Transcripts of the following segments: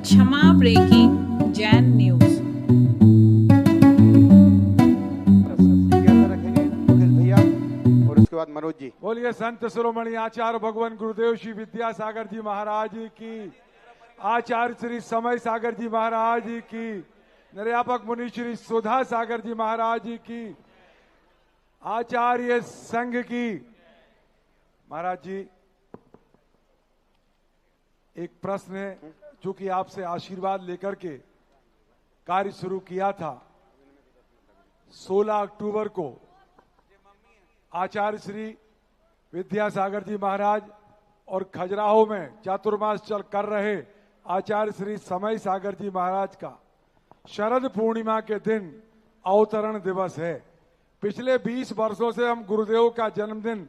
क्षमा breaking Jain news. रखेंगे मुकेश भैया और उसके बाद मनोज जी। बोलिए संत शिरोमणि आचार्य भगवान गुरुदेव श्री विद्यासागर जी महाराज की, आचार्य श्री समय सागर जी महाराज की, निर्यापक मुनि श्री सुधा सागर जी महाराज की, आचार्य संघ की। महाराज जी, एक प्रश्न है, चूंकि आपसे आशीर्वाद लेकर के कार्य शुरू किया था 16 अक्टूबर को आचार्य श्री विद्यासागर जी महाराज और खजुराहो में चातुर्मास चल कर रहे आचार्य श्री समय सागर जी महाराज का शरद पूर्णिमा के दिन अवतरण दिवस है। पिछले 20 वर्षों से हम गुरुदेव का जन्मदिन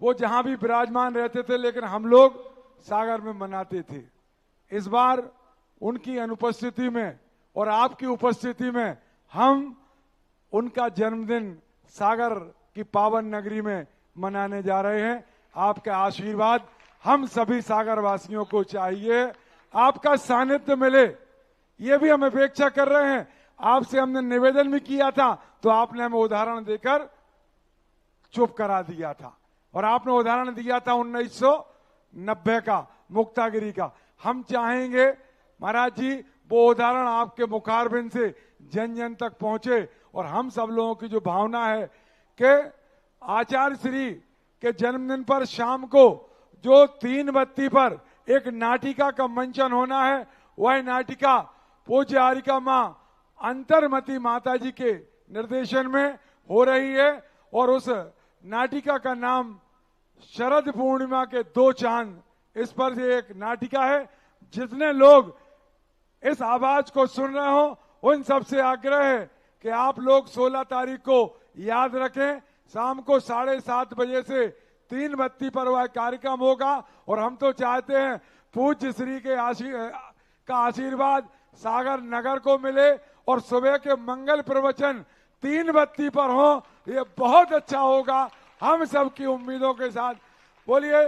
वो जहां भी विराजमान रहते थे, लेकिन हम लोग सागर में मनाते थे। इस बार उनकी अनुपस्थिति में और आपकी उपस्थिति में हम उनका जन्मदिन सागर की पावन नगरी में मनाने जा रहे हैं। आपका आशीर्वाद हम सभी सागर वासियों को चाहिए, आपका सानिध्य मिले, ये भी हम अपेक्षा कर रहे हैं। आपसे हमने निवेदन भी किया था तो आपने हमें उदाहरण देकर चुप करा दिया था, और आपने उदाहरण दिया था 1990 का मुक्तागिरी का। हम चाहेंगे महाराज जी वो उदाहरण आपके मुखारबिंद से जन जन तक पहुंचे, और हम सब लोगों की जो भावना है कि आचार्य श्री के जन्मदिन पर शाम को जो 3 बत्ती पर एक नाटिका का मंचन होना है, वह नाटिका पूज्य आरिका मां अंतर्मती माता जी के निर्देशन में हो रही है, और उस नाटिका का नाम शरद पूर्णिमा के 2 चांद, इस पर से एक नाटिका है। जितने लोग इस आवाज को सुन रहे हो उन सबसे आग्रह है कि आप लोग 16 तारीख को याद रखें, शाम को 7:30 बजे से 3 बत्ती पर वह कार्यक्रम होगा। और हम तो चाहते हैं पूज्य श्री के आशीर्वाद सागर नगर को मिले, और सुबह के मंगल प्रवचन 3 बत्ती पर हो, ये बहुत अच्छा होगा हम सबकी उम्मीदों के साथ। बोलिए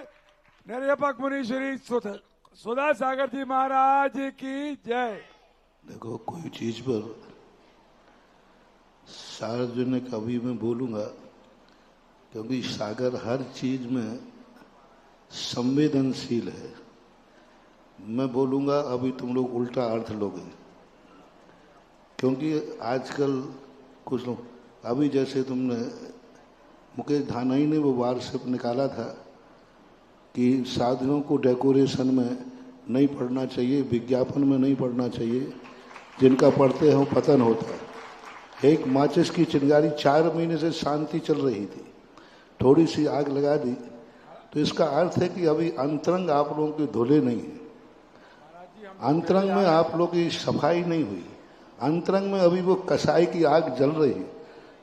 निर्यापक मुनि श्री सुधा सागर जी महाराज की जय। देखो, कोई चीज पर सार्वजनिक अभी मैं बोलूंगा, क्योंकि सागर हर चीज में संवेदनशील है। मैं बोलूंगा अभी तुम लोग उल्टा अर्थ लोगे, क्योंकि आजकल कुछ लोग, अभी जैसे तुमने मुकेश धानाई ने वो वार्षिक निकाला था कि साधुओं को डेकोरेशन में नहीं पढ़ना चाहिए, विज्ञापन में नहीं पढ़ना चाहिए, जिनका पढ़ते हैं वो पतन होता है। एक माचिस की चिंगारी 4 महीने से शांति चल रही थी, थोड़ी सी आग लगा दी, तो इसका अर्थ है कि अभी अंतरंग आप लोगों के धुले नहीं है, अंतरंग में आप लोगों की सफाई नहीं हुई, अंतरंग में अभी वो कसाई की आग जल रही है।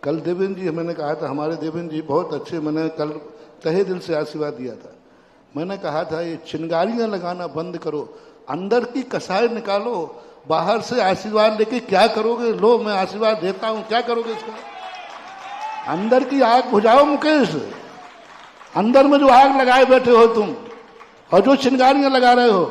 कल देवेंद्र जी, मैंने कहा था, हमारे देवेंद्र जी बहुत अच्छे, मैंने कल तहे दिल से आशीर्वाद दिया था। मैंने कहा था ये चिंगारियां लगाना बंद करो, अंदर की कसाई निकालो, बाहर से आशीर्वाद लेके क्या करोगे? लो मैं आशीर्वाद देता हूं, क्या करोगे इसका? अंदर की आग बुझाओ मुकेश, अंदर में जो आग लगाए बैठे हो तुम, और जो चिंगारियां लगा रहे हो,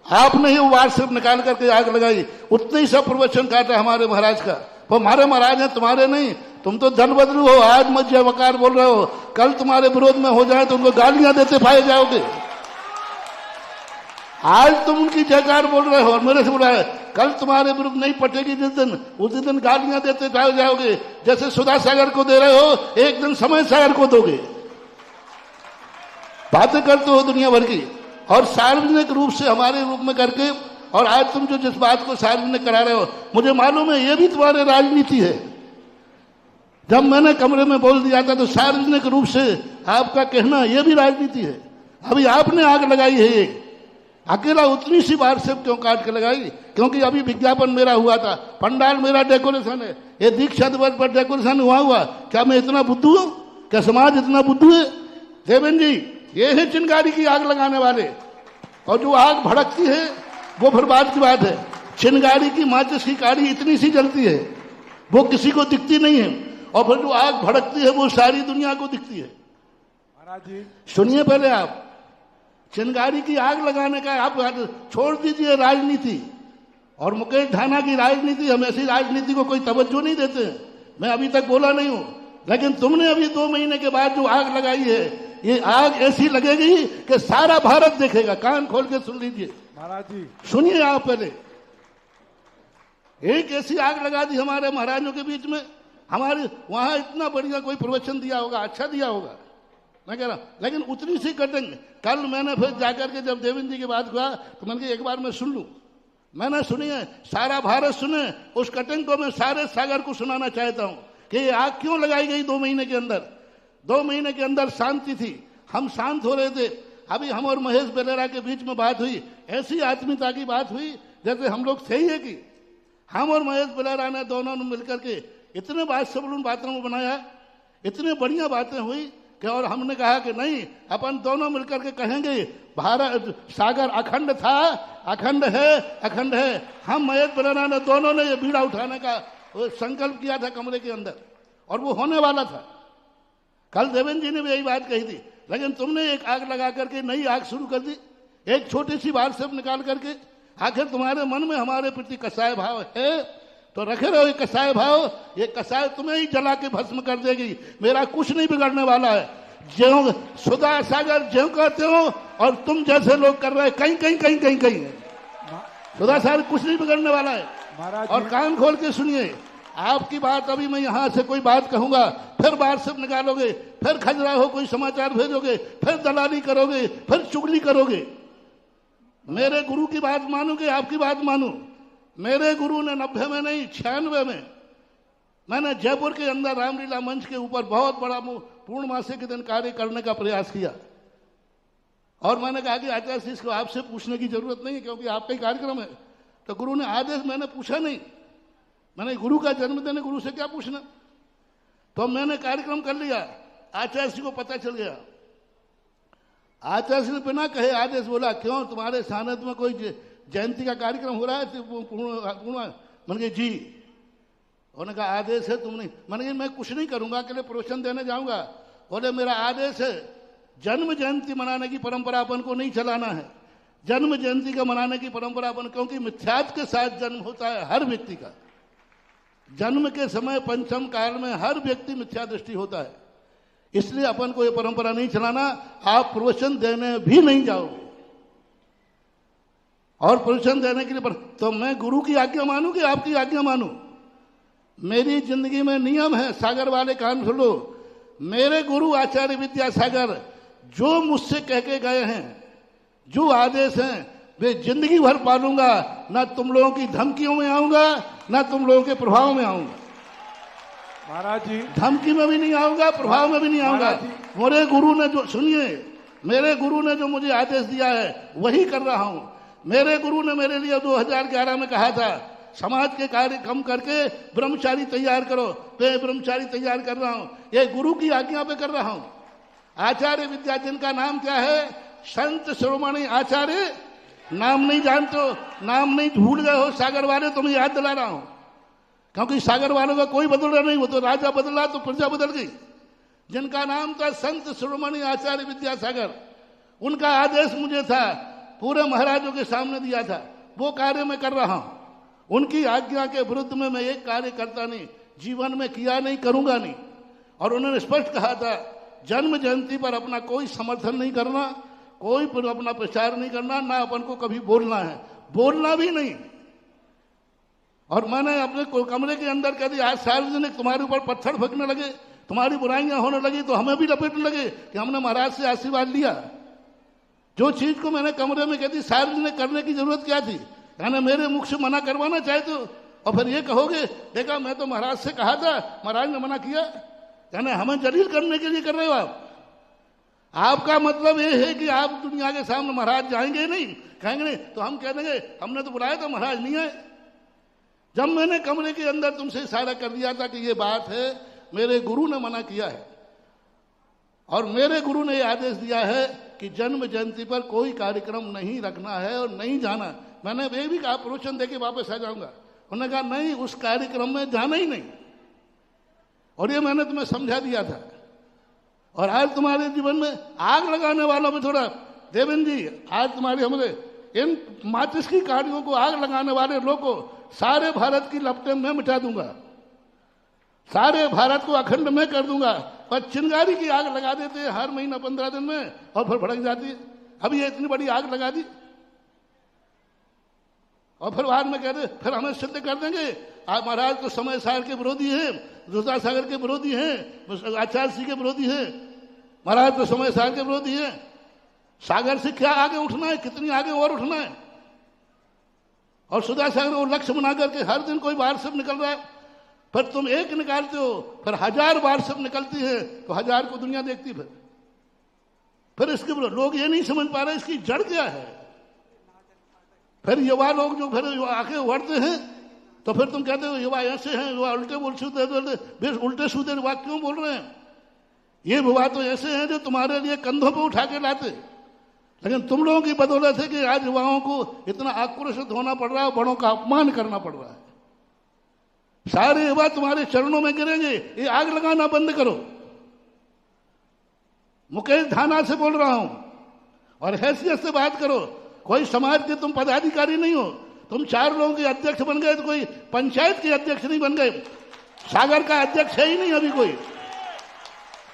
आपने ही वार्षिक निकाल करके आग लगाई। उतने ही सब प्रवचन काटा हमारे महाराज का, वो हमारे महाराज हैं, तुम्हारे नहीं। तुम तो धन बदलू हो, आज मत जय वकार बोल रहे हो, कल तुम्हारे विरोध में हो जाए तो उनको गालियां देते पाए जाओगे। आज तुम उनकी जयकार बोल रहे हो और मेरे से बोल रहे हैं, कल तुम्हारे विरुद्ध नहीं पटेगी जिस दिन, उसी दिन गालियां देते पाए जाओगे। जैसे सुधा सागर को दे रहे हो, एक दिन समय सागर को दोगे। बातें करते हो दुनिया भर की, और सार्वजनिक रूप से हमारे रूप में करके, और आज तुम जो जिस बात को सार्वजनिक करा रहे हो, मुझे मालूम है ये भी तुम्हारी राजनीति है। जब मैंने कमरे में बोल दिया था तो सार्वजनिक रूप से आपका कहना ये भी राजनीति है। अभी आपने आग लगाई है, ये अकेला उतनी सी बार से क्यों काट के लगाई? क्योंकि अभी विज्ञापन मेरा हुआ था, पंडाल मेरा डेकोरेशन है, ये दीक्षा दिवस पर डेकोरेशन हुआ। क्या मैं इतना बुद्धू हूं? क्या समाज इतना बुद्धू है? देवेंद्र जी, ये है चिंगारी की आग लगाने वाले, और जो आग भड़कती है वो फिर बात की बात है। चिंगारी की माचिस की काड़ी इतनी सी जलती है, वो किसी को दिखती नहीं है, और फिर जो आग भड़कती है वो सारी दुनिया को दिखती है। महाराज जी सुनिए, पहले आप चिंगारी की आग लगाने का आप छोड़ दीजिए राजनीति। और मुकेश धाना की राजनीति, हम ऐसी राजनीति को कोई तवज्जो नहीं देते हैं। मैं अभी तक बोला नहीं हूं, लेकिन तुमने अभी 2 महीने के बाद जो आग लगाई है, ये आग ऐसी लगेगी कि सारा भारत देखेगा। कान खोल के सुन लीजिए महाराज जी, सुनिए आप पहले। एक ऐसी आग लगा दी हमारे महाराजों के बीच में। हमारे वहां इतना बढ़िया कोई प्रवचन दिया होगा, अच्छा दिया होगा, मैं कह रहा हूं, लेकिन उतनी सी कटिंग। कल मैंने फिर जाकर के जब देवेंद्र जी की बात हुआ तो मैंने कहा एक बार मैं सुन लूं। मैंने सुनी है, सारा भारत सुने, उस कटिंग को मैं सारे सागर को सुनाना चाहता हूं कि ये आग क्यों लगाई गई 2 महीने के अंदर। 2 महीने के अंदर शांति थी, हम शांत हो रहे थे। अभी हम और महेश बेलेरा के बीच में बात हुई, ऐसी आत्मीयता की बात हुई जैसे हम लोग थे ही है कि हम और महेश बेलेरा ने दोनों ने मिलकर के इतने बात सब उन बातों को बनाया, इतनी बढ़िया बातें हुई कि और हमने कहा कि नहीं, अपन दोनों मिलकर के कहेंगे भारत सागर अखंड था, अखंड है, अखंड है। हम महेश बेलेरा ने दोनों ने ये बीड़ा उठाने का संकल्प किया था कमरे के अंदर, और वो होने वाला था। कल देवेंद्र जी ने भी यही बात कही थी, लेकिन तुमने एक आग लगा करके नई आग शुरू कर दी, एक छोटी सी बात से निकाल करके। आखिर तुम्हारे मन में हमारे प्रति कसाय भाव है तो रखे रहो ये कसाय भाव। ये कसाय तुम्हें ही जला के भस्म कर देगी, मेरा कुछ नहीं बिगड़ने वाला है। ज्यों सुधा सागर ज्यों कहते हो और तुम जैसे लोग कर रहे कहीं कहीं कहीं कहीं कहीं सुधा सागर कुछ नहीं बिगड़ने वाला है। महाराज और कान खोल के सुनिए, आपकी बात अभी मैं यहां से कोई बात कहूंगा, फिर बात सब निकालोगे, फिर खजुराहो कोई समाचार भेजोगे, फिर दलाली करोगे, फिर चुगली करोगे। मेरे गुरु की बात मानू कि आपकी बात मानू? मेरे गुरु ने 90 में नहीं 96 में मैंने जयपुर के अंदर रामलीला मंच के ऊपर बहुत बड़ा पूर्णमासी के दिन कार्य करने का प्रयास किया। और मैंने कहा कि आचार्य जी इसको आपसे पूछने की जरूरत नहीं है क्योंकि आपका ही कार्यक्रम है। तो गुरु ने आदेश, मैंने पूछा नहीं, मैंने गुरु का जन्मदिन है, गुरु से क्या पूछना। तो मैंने कार्यक्रम कर लिया, आचार्य जी को पता चल गया। आचार्य जी ने बिना कहे आदेश बोला, क्यों तुम्हारे सानिध्य में कोई जयंती का कार्यक्रम हो रहा है? मैंने कहा जी। उन्होंने कहा आदेश है तुम नहीं। मैंने कहा मैं कुछ नहीं करूंगा, के लिए प्रवचन देने जाऊंगा। बोले मेरा आदेश है, जन्म जयंती मनाने की परंपरा अपन को नहीं चलाना है। जन्म जयंती का मनाने की परंपरा अपन, क्योंकि मिथ्यात्व के साथ जन्म होता है हर व्यक्ति का। जन्म के समय पंचम काल में हर व्यक्ति मिथ्या दृष्टि होता है, इसलिए अपन को यह परंपरा नहीं चलाना। आप प्रवचन देने भी नहीं जाओगे और प्रवचन देने के लिए तो मैं गुरु की आज्ञा मानूं कि आपकी आज्ञा मानूं? मेरी जिंदगी में नियम है, सागर वाले कान सुनो। मेरे गुरु आचार्य विद्यासागर जो मुझसे कह के गए हैं, जो आदेश हैं, वे जिंदगी भर पालूंगा। ना तुम लोगों की धमकियों में आऊंगा, ना तुम लोगों के प्रभाव में आऊंगा। महाराज जी, धमकी में भी नहीं आऊंगा, प्रभाव में भी नहीं आऊंगा। मेरे गुरु ने जो, सुनिए, मेरे गुरु ने जो मुझे आदेश दिया है वही कर रहा हूं। मेरे गुरु ने मेरे लिए 2011 में कहा था, समाज के कार्य कम करके ब्रह्मचारी तैयार करो। मैं ब्रह्मचारी तैयार कर रहा हूं, ये गुरु की आज्ञा पे कर रहा हूं। आचार्य विद्या, जिनका नाम क्या है, संत शिरोमणि आचार्य। नाम नहीं जानते हो, नाम नहीं भूल गए हो सागर वाले, तो मैं याद दिला रहा हूं। क्योंकि सागर वालों का कोई बदला नहीं, वो तो राजा बदला तो प्रजा बदल गई। जिनका नाम था संत शिरोमणि आचार्य विद्यासागर, उनका आदेश मुझे था, पूरे महाराजों के सामने दिया था, वो कार्य मैं कर रहा हूं। उनकी आज्ञा के विरुद्ध में मैं एक कार्य करता नहीं, जीवन में किया नहीं, करूंगा नहीं। और उन्होंने स्पष्ट कहा था, जन्म जयंती पर अपना कोई समर्थन नहीं करना, कोई अपना प्रचार नहीं करना, ना अपन को कभी बोलना है, बोलना भी नहीं। और मैंने अपने कमरे के अंदर कह दिया, आज सार्वजनिक तुम्हारे ऊपर पत्थर फेंकने लगे, तुम्हारी बुराइयां होने लगी, तो हमें भी लपेटने लगे कि हमने महाराज से आशीर्वाद लिया। जो चीज को मैंने कमरे में कह दी सार्वजनिक करने की जरूरत क्या थी? यानी मेरे मुख से मना करवाना चाहते हो और फिर ये कहोगे देखा मैं तो महाराज से कहा था, महाराज ने मना किया। यानी हमें जलील करने के लिए कर रहे हो आप। आपका मतलब ये है कि आप दुनिया के सामने महाराज जाएंगे नहीं, कहेंगे नहीं, तो हम कह देंगे हमने तो बुलाया था, महाराज नहीं आए। जब मैंने कमरे के अंदर तुमसे इशारा कर दिया था कि ये बात है, मेरे गुरु ने मना किया है और मेरे गुरु ने आदेश दिया है कि जन्म जयंती पर कोई कार्यक्रम नहीं रखना है और नहीं जाना। मैंने ये भी कहा प्रवचन देके वापस आ जाऊंगा, उन्होंने कहा नहीं, उस कार्यक्रम में जाना ही नहीं। और ये मैंने तुम्हें समझा दिया था। और आज तुम्हारे जीवन में आग लगाने वालों में थोड़ा, देवेंद्र जी, आज तुम्हारे हमारे इन माचिस की गाड़ियों को आग लगाने वाले लोग को सारे भारत की लपटें मैं मिटा दूंगा, सारे भारत को अखंड में कर दूंगा। पर चिंगारी की आग लगा देते हैं हर महीना 15 दिन में और फिर भड़क जाती है। अभी ये इतनी बड़ी आग लगा दी और फिर बाद में कहते फिर हमें सिद्ध कर देंगे आप महाराज तो समय सागर के विरोधी हैं, विद्यासागर के विरोधी हैं, आचार्य सिंह के विरोधी हैं, महाराज तो समय सागर के विरोधी हैं। सागर से क्या आगे उठना है, कितनी आगे और उठना है। और सुधासागर को लक्ष्य बना करके हर दिन कोई बाहर सब निकल रहा है, पर तुम एक निकालते हो फिर 1000 बार सब निकलती है तो 1000 को दुनिया देखती। फिर इसके लोग ये नहीं समझ पा रहे इसकी जड़ क्या है। फिर युवा लोग जो फिर आके उड़ते हैं तो फिर तुम कहते हो युवा ऐसे हैं, युवा उल्टे सीधे युवा क्यों बोल रहे हैं। ये युवा तो ऐसे हैं जो तुम्हारे लिए कंधों पे उठा के लाते, लेकिन तुम लोगों की बदौलत है कि आज युवाओं को इतना आक्रोशित होना पड़ रहा है, बड़ों का अपमान करना पड़ रहा है। सारे युवा तुम्हारे चरणों में गिरेंगे। ये आग लगाना बंद करो। मुकेश धाना से बोल रहा हूं और हैसियत से बात करो। कोई समाज के तुम पदाधिकारी नहीं हो, तुम 4 लोगों के अध्यक्ष बन गए तो कोई पंचायत के अध्यक्ष नहीं बन गए। सागर का अध्यक्ष है ही नहीं अभी कोई।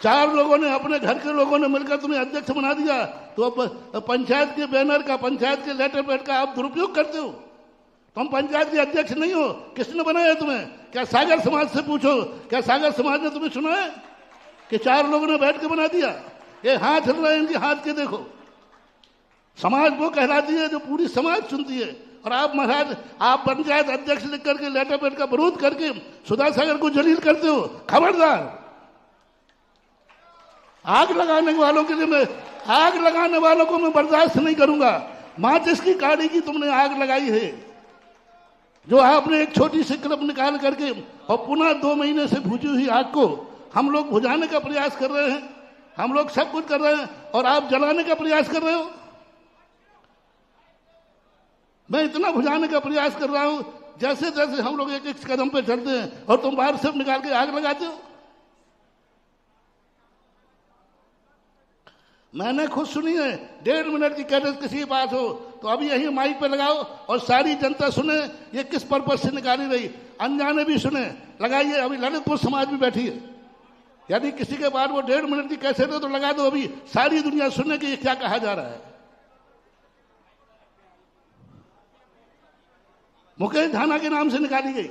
4 लोगों ने अपने घर के लोगों ने मिलकर तुम्हें अध्यक्ष बना दिया तो अब पंचायत के बैनर का, पंचायत के लेटर पैड का आप दुरुपयोग करते हो। तुम पंचायत के अध्यक्ष नहीं हो। किसने बनाया तुम्हें? क्या सागर समाज से पूछो, क्या सागर समाज ने तुम्हें सुना है कि 4 लोगों ने बैठ के बना दिया? ये हाथ हिल रहे हैं, इनके हाथ के देखो। समाज वो कहलाती है जो पूरी समाज सुनती है। और आप महाराज आप पंचायत अध्यक्ष लिख करके लेटर पैड का विरोध करके सुधासागर को जलील करते हो। खबरदार। आग लगाने वालों के लिए मैं आग लगाने वालों को मैं बर्दाश्त नहीं करूंगा। माचिस की गाड़ी की तुमने आग लगाई है, जो आपने एक छोटी सी क्लिप निकाल करके और पुनः 2 महीने से बुझी हुई आग को हम लोग बुझाने का प्रयास कर रहे हैं। हम लोग सब कुछ कर रहे हैं और आप जलाने का प्रयास कर रहे हो। मैं इतना बुझाने का प्रयास कर रहा हूं जैसे जैसे हम लोग एक कदम पे चलते हैं और तुम बाहर सब निकाल के आग लगाते हो। मैंने खुद सुनी है। 1.5 मिनट की कैसेट किसी के पास हो तो अभी यही माइक पे लगाओ और सारी जनता सुने ये किस पर्पज से निकाली रही। अनजाने भी सुने, लगाइए। अभी ललितपुर समाज भी बैठी है। यदि किसी के बाद वो 1.5 मिनट की कैसेट है तो लगा दो, अभी सारी दुनिया सुने कि ये क्या कहा जा रहा है। मुकेश धाना के नाम से निकाली गई,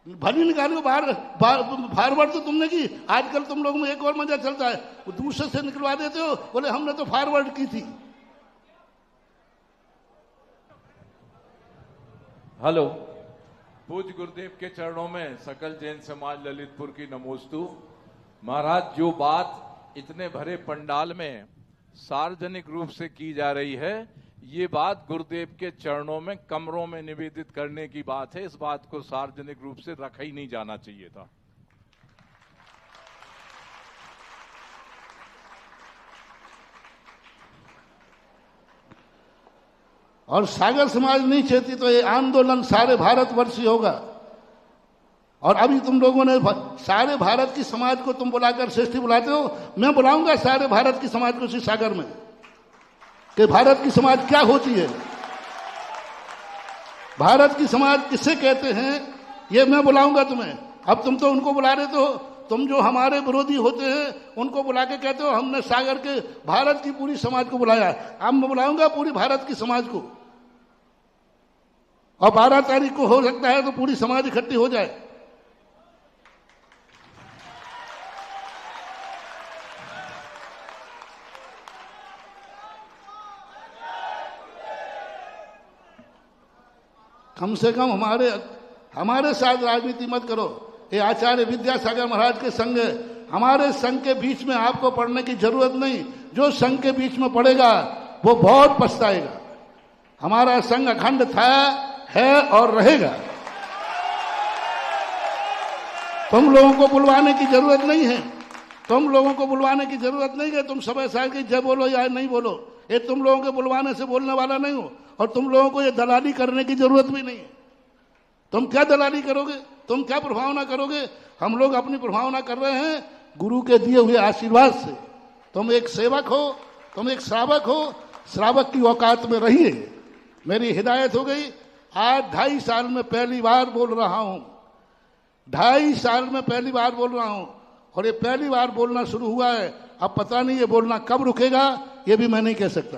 भली निकाली। फॉरवर्ड तो तुमने की। आजकल तुम लोगों में एक और मजा चलता है, वो दूसरे से निकलवा देते हो, बोले हमने तो फॉरवर्ड की थी। हेलो। पूज्य गुरुदेव के चरणों में सकल जैन समाज ललितपुर की नमोस्तु। महाराज जो बात इतने भरे पंडाल में सार्वजनिक रूप से की जा रही है, ये बात गुरुदेव के चरणों में कमरों में निवेदित करने की बात है। इस बात को सार्वजनिक रूप से रखा ही नहीं जाना चाहिए था। और सागर समाज नहीं चाहती तो ये आंदोलन सारे भारतवर्षीय होगा। और अभी तुम लोगों ने सारे भारत की समाज को तुम बुलाकर श्रेष्ठी बुलाते हो। मैं बुलाऊंगा सारे भारत की समाज को सागर में कि भारत की समाज क्या होती है, भारत की समाज किसे कहते हैं, ये मैं बुलाऊंगा तुम्हें। अब तुम तो उनको बुला रहे हो, तुम जो हमारे विरोधी होते हैं उनको बुला के कहते हो हमने सागर के भारत की पूरी समाज को बुलाया। अब मैं बुलाऊंगा पूरी भारत की समाज को और 12 तारीख को हो सकता है तो पूरी समाज इकट्ठी हो जाए। कम से कम हमारे साथ राजनीति मत करो। ये आचार्य विद्यासागर महाराज के संग है, हमारे संघ के बीच में आपको पढ़ने की जरूरत नहीं। जो संघ के बीच में पड़ेगा वो बहुत पछताएगा। हमारा संघ अखंड था, है और रहेगा। तुम लोगों को बुलवाने की जरूरत नहीं है। तुम लोगों को बुलवाने की जरूरत नहीं है। तुम समय साल की जय बोलो या नहीं बोलो, ये तुम लोगों के बुलवाने से बोलने वाला नहीं हो। और तुम लोगों को ये दलाली करने की जरूरत भी नहीं है। तुम क्या दलाली करोगे, तुम क्या प्रभावना करोगे? हम लोग अपनी प्रभावना कर रहे हैं गुरु के दिए हुए आशीर्वाद से। तुम एक सेवक हो, तुम एक श्रावक हो श्रावक की औकात में रहिए। मेरी हिदायत हो गई। आज 2.5 साल में पहली बार बोल रहा हूं, 2.5 साल में पहली बार बोल रहा हूं, और ये पहली बार बोलना शुरू हुआ है। अब पता नहीं ये बोलना कब रुकेगा, ये भी मैं नहीं कह सकता।